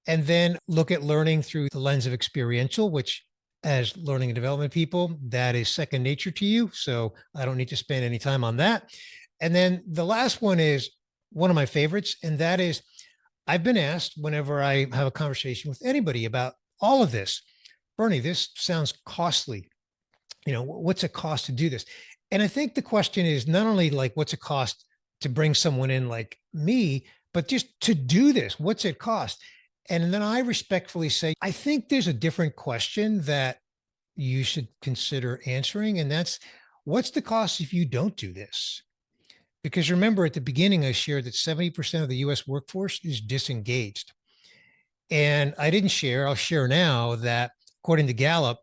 And then look at learning through the lens of experiential, which, as learning and development people, that is second nature to you. So I don't need to spend any time on that. And then the last one is one of my favorites. And that is, I've been asked whenever I have a conversation with anybody about all of this, Bernie, this sounds costly. what's it cost to do this? And I think the question is not only like, what's it cost to bring someone in like me, but just to do this, what's it cost? And then I respectfully say, I think there's a different question that you should consider answering. And that's, what's the cost if you don't do this? Because remember, at the beginning, I shared that 70% of the US workforce is disengaged. And I didn't share, I'll share now that according to Gallup,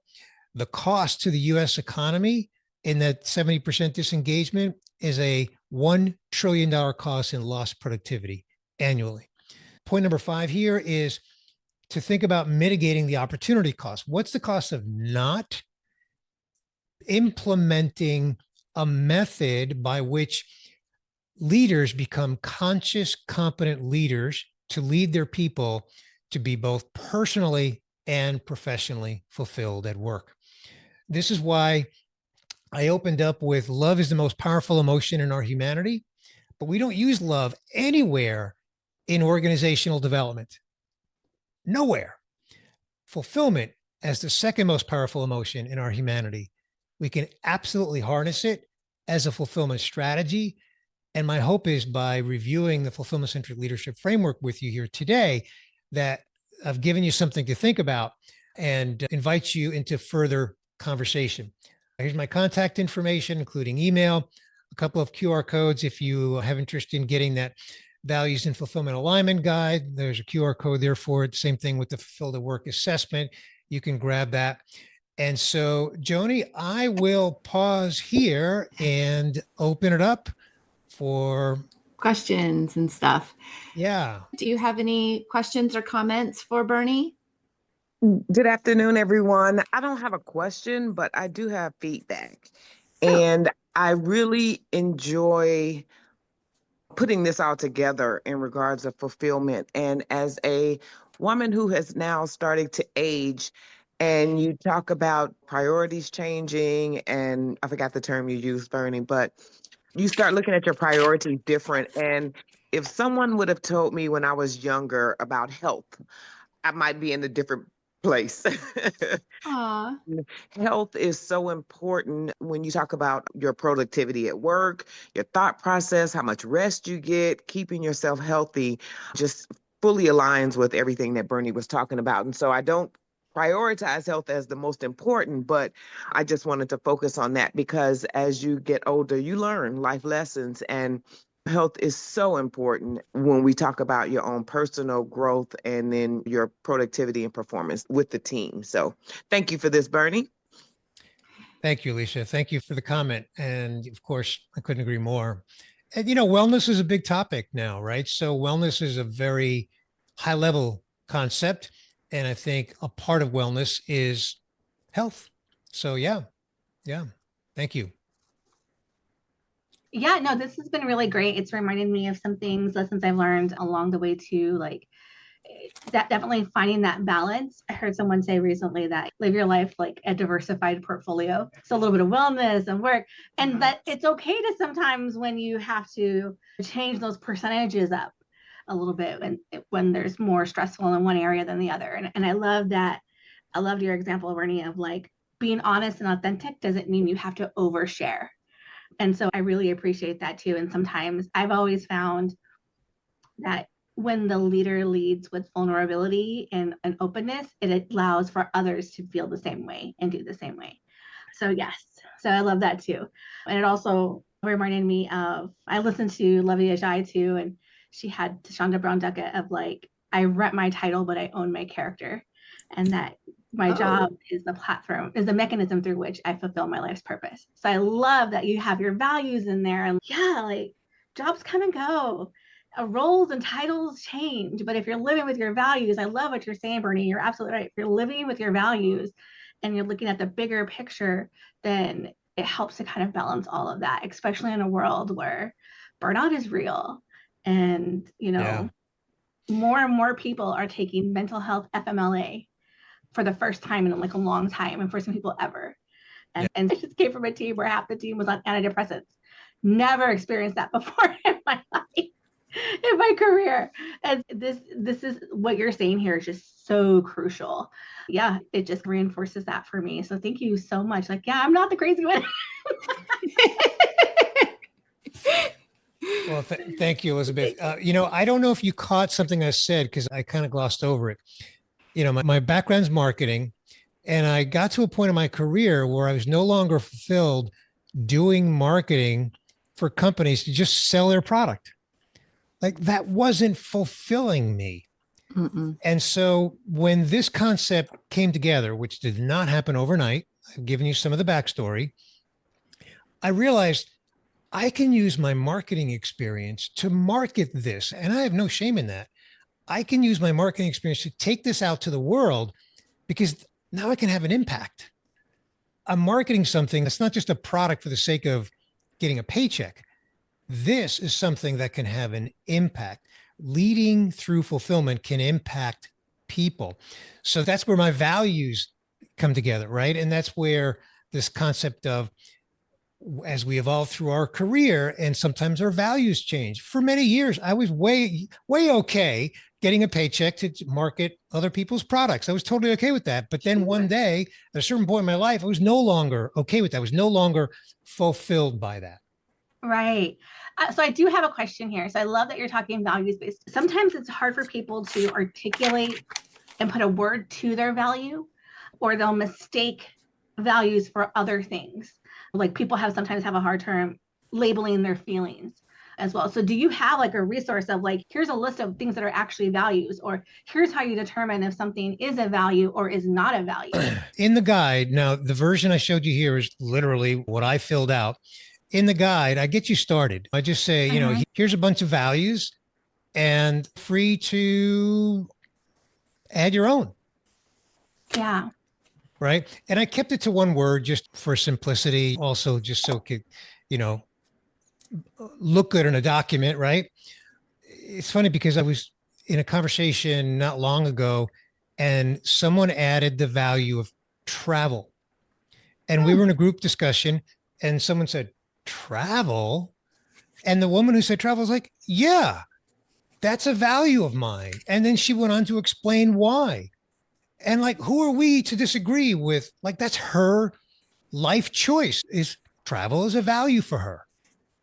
the cost to the US economy in that 70% disengagement is a $1 trillion cost in lost productivity annually. Point number 5 here is to think about mitigating the opportunity cost. What's the cost of not implementing a method by which leaders become conscious, competent leaders to lead their people to be both personally and professionally fulfilled at work? This is why I opened up with love is the most powerful emotion in our humanity, but we don't use love anywhere in organizational development. Nowhere. Fulfillment as the second most powerful emotion in our humanity. We can absolutely harness it as a fulfillment strategy. And my hope is by reviewing the Fulfillment-Centric Leadership Framework with you here today, that I've given you something to think about and invite you into further conversation. Here's my contact information, including email, a couple of QR codes. If you have interest in getting that Values and Fulfillment Alignment Guide, there's a QR code there for it. Same thing with the Fulfilled at Work assessment. You can grab that. And so, Joni, I will pause here and open it up for questions and stuff. Yeah. Do you have any questions or comments for Bernie? Good afternoon, everyone. I don't have a question, but I do have feedback. And I really enjoy putting this all together in regards of fulfillment. And as a woman who has now started to age, and you talk about priorities changing, and I forgot the term you used, Bernie, but you start looking at your priorities different. And if someone would have told me when I was younger about health, I might be in a different place. Aw. Health is so important when you talk about your productivity at work, your thought process, how much rest you get, keeping yourself healthy, just fully aligns with everything that Bernie was talking about. And so I don't prioritize health as the most important, but I just wanted to focus on that because as you get older, you learn life lessons, and health is so important when we talk about your own personal growth and then your productivity and performance with the team. So thank you for this, Bernie. Thank you, Alicia. Thank you for the comment. And of course, I couldn't agree more. And, wellness is a big topic now, right? So wellness is a very high level concept. And I think a part of wellness is health. So yeah. Thank you. Yeah, no, this has been really great. It's reminded me of some lessons I've learned along the way too, like that definitely finding that balance. I heard someone say recently that live your life like a diversified portfolio. So a little bit of wellness and work, and that it's okay to sometimes when you have to change those percentages up a little bit when there's more stressful in one area than the other. And I love that. I loved your example, Bernie, of like being honest and authentic doesn't mean you have to overshare. And so I really appreciate that too. And sometimes I've always found that when the leader leads with vulnerability and openness, it allows for others to feel the same way and do the same way. So yes, so I love that too. And it also reminded me of, I listened to Levy Ajay too, and she had Shonda Brown Duckett of like, I rent my title, but I own my character. And that my job is the platform, is the mechanism through which I fulfill my life's purpose. So I love that you have your values in there. And yeah, like jobs come and go, roles and titles change. But if you're living with your values, I love what you're saying, Bernie. You're absolutely right. If you're living with your values and you're looking at the bigger picture, then it helps to kind of balance all of that, especially in a world where burnout is real. And, more and more people are taking mental health FMLA for the first time in like a long time, and for some people ever. And I just came from a team where half the team was on antidepressants. Never experienced that before in my life. in my career. And this is what you're saying here is just so crucial. Yeah, it just reinforces that for me. So thank you so much. Like, yeah, I'm not the crazy one. Well, thank you, Elizabeth. I don't know if you caught something I said because I kind of glossed over it. My background's marketing, and I got to a point in my career where I was no longer fulfilled doing marketing for companies to just sell their product. Like that wasn't fulfilling me. Mm-mm. And so when this concept came together, which did not happen overnight, I've given you some of the backstory, I realized I can use my marketing experience to market this. And I have no shame in that. I can use my marketing experience to take this out to the world because now I can have an impact. I'm marketing something that's not just a product for the sake of getting a paycheck. This is something that can have an impact. Leading through fulfillment can impact people. So that's where my values come together, right? And that's where this concept of, as we evolve through our career and sometimes our values change. For many years, I was way okay getting a paycheck to market other people's products. I was totally okay with that. But then one day, at a certain point in my life, I was no longer okay with that. I was no longer fulfilled by that. Right. So I do have a question here. So I love that you're talking values-based. Sometimes it's hard for people to articulate and put a word to their value, or they'll mistake values for other things. Like people sometimes have a hard time labeling their feelings as well. So do you have like a resource of like, here's a list of things that are actually values, or here's how you determine if something is a value or is not a value? In the guide, now the version I showed you here is literally what I filled out. In the guide, I get you started. I just say, here's a bunch of values and free to add your own. Yeah. Right. And I kept it to one word just for simplicity, also just so it could, look good in a document. Right. It's funny because I was in a conversation not long ago and someone added the value of travel. And we were in a group discussion and someone said, travel? And the woman who said travel was like, yeah, that's a value of mine. And then she went on to explain why. And like, who are we to disagree with? Like, that's her life choice, is travel is a value for her.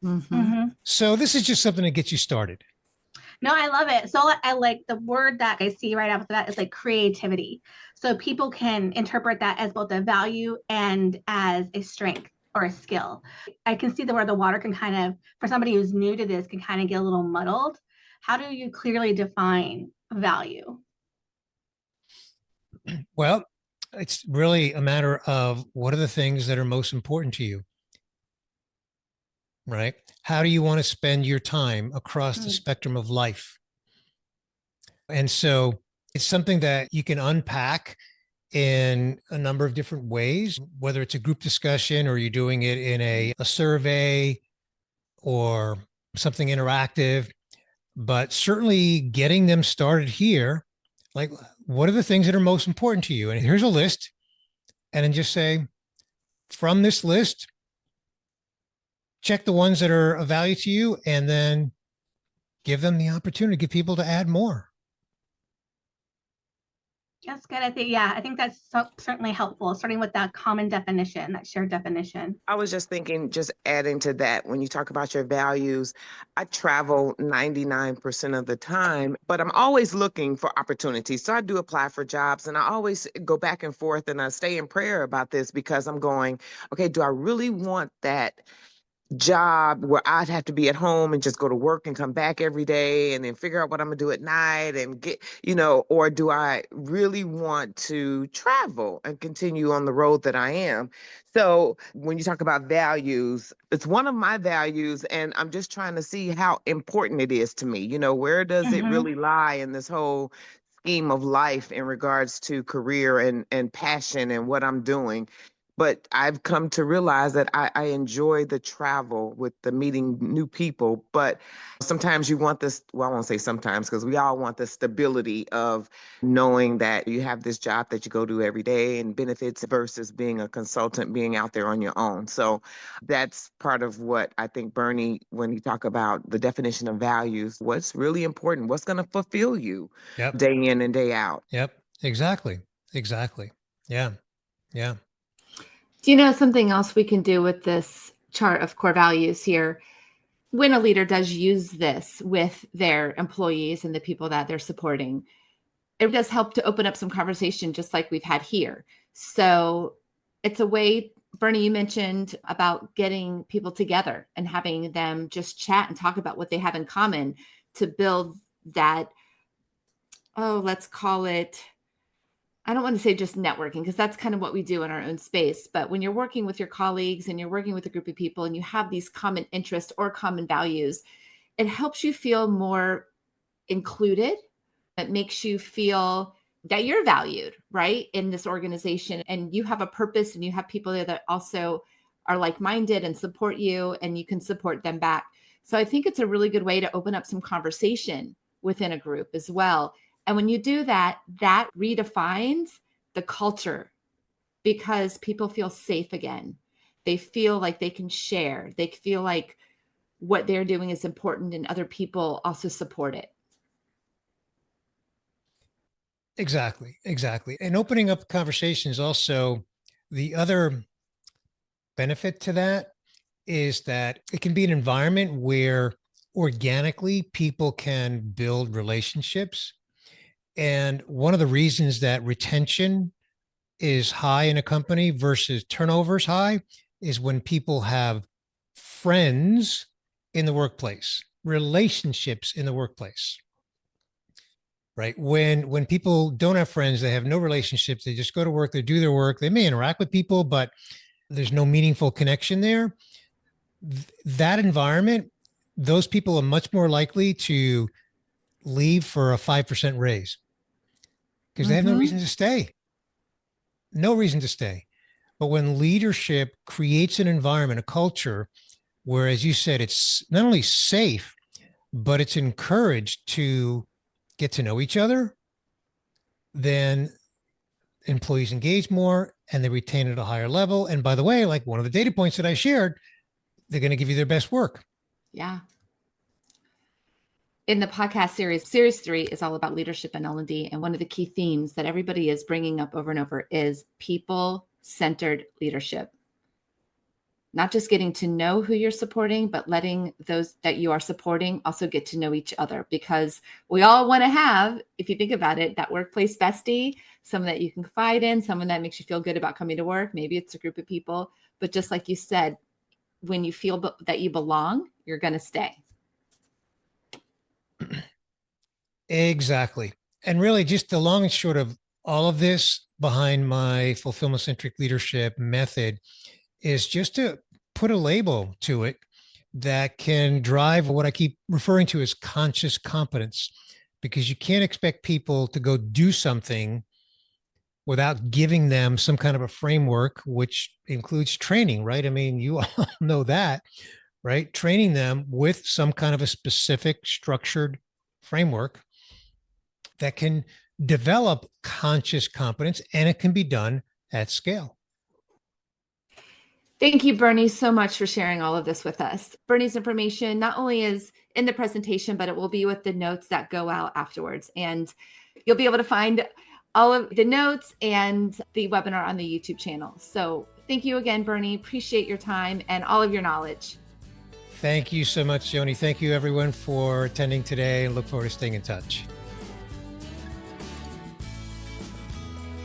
Mm-hmm. Mm-hmm. So this is just something to get you started. No, I love it. So I like the word that I see right after that is like creativity. So people can interpret that as both a value and as a strength or a skill. I can see where the water can kind of, for somebody who's new to this, can kind of get a little muddled. How do you clearly define value? Well, it's really a matter of what are the things that are most important to you, right? How do you want to spend your time across the spectrum of life? And so it's something that you can unpack in a number of different ways, whether it's a group discussion or you're doing it in a survey or something interactive, but certainly getting them started here. Like, what are the things that are most important to you? And here's a list. And then just say, from this list, check the ones that are of value to you, and then give them the opportunity, give people to add more. That's good. I think that's certainly helpful, starting with that common definition, that shared definition. I was just thinking, just adding to that, when you talk about your values, I travel 99% of the time, but I'm always looking for opportunities. So I do apply for jobs and I always go back and forth and I stay in prayer about this because I'm going, okay, do I really want that job where I'd have to be at home and just go to work and come back every day and then figure out what I'm gonna do at night and get, or do I really want to travel and continue on the road that I am? So when you talk about values, it's one of my values and I'm just trying to see how important it is to me. Where does it really lie in this whole scheme of life in regards to career and passion and what I'm doing? But I've come to realize that I enjoy the travel with the meeting new people. But sometimes you want this, well, I won't say sometimes, because we all want the stability of knowing that you have this job that you go to every day and benefits versus being a consultant, being out there on your own. So that's part of what I think, Bernie, when you talk about the definition of values, what's really important, what's going to fulfill you Yep. day in and day out. Yep. Exactly. Yeah. Yeah. Do you know something else we can do with this chart of core values here? When a leader does use this with their employees and the people that they're supporting, it does help to open up some conversation, just like we've had here. So it's a way, Bernie, you mentioned about getting people together and having them just chat and talk about what they have in common to build that, let's call it, I don't want to say just networking, because that's kind of what we do in our own space. But when you're working with your colleagues and you're working with a group of people and you have these common interests or common values, it helps you feel more included. It makes you feel that you're valued, right, in this organization, and you have a purpose and you have people there that also are like-minded and support you, and you can support them back. So I think it's a really good way to open up some conversation within a group as well. And when you do that, that redefines the culture, because people feel safe again. They feel like they can share. They feel like what they're doing is important and other people also support it. Exactly. And opening up conversations also, the other benefit to that is that it can be an environment where organically people can build relationships. And one of the reasons that retention is high in a company versus turnover is high is when people have friends in the workplace, relationships in the workplace. Right. When people don't have friends, they have no relationships, they just go to work, they do their work, they may interact with people, but there's no meaningful connection there. That environment, those people are much more likely to leave for a 5% raise because they have no reason to stay. No reason to stay. But when leadership creates an environment, a culture, where, as you said, it's not only safe, but it's encouraged to get to know each other, then employees engage more and they retain at a higher level. And by the way, like one of the data points that I shared, they're going to give you their best work. Yeah. In the podcast series 3 is all about leadership and L&D. And one of the key themes that everybody is bringing up over and over is people-centered leadership. Not just getting to know who you're supporting, but letting those that you are supporting also get to know each other, because we all want to have, if you think about it, that workplace bestie, someone that you can confide in, someone that makes you feel good about coming to work. Maybe it's a group of people, but just like you said, when you feel that you belong, you're going to stay. Exactly. And really just the long and short of all of this behind my fulfillment-centric leadership method is just to put a label to it that can drive what I keep referring to as conscious competence, because you can't expect people to go do something without giving them some kind of a framework, which includes training, right? I mean, you all know that, right? Training them with some kind of a specific structured framework that can develop conscious competence, and it can be done at scale. Thank you, Bernie, so much for sharing all of this with us. Bernie's information not only is in the presentation, but it will be with the notes that go out afterwards. And you'll be able to find all of the notes and the webinar on the YouTube channel. So thank you again, Bernie. Appreciate your time and all of your knowledge. Thank you so much, Joni. Thank you, everyone, for attending today, and look forward to staying in touch.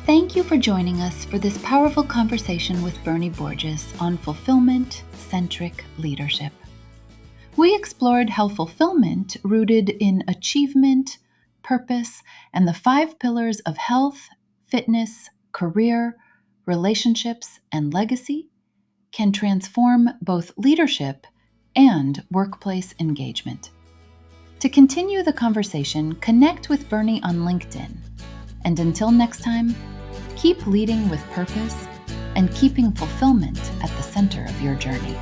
Thank you for joining us for this powerful conversation with Bernie Borges on fulfillment-centric leadership. We explored how fulfillment, rooted in achievement, purpose, and the 5 pillars of health, fitness, career, relationships, and legacy, can transform both leadership and workplace engagement. To continue the conversation, connect with Bernie on LinkedIn. And until next time, keep leading with purpose and keeping fulfillment at the center of your journey.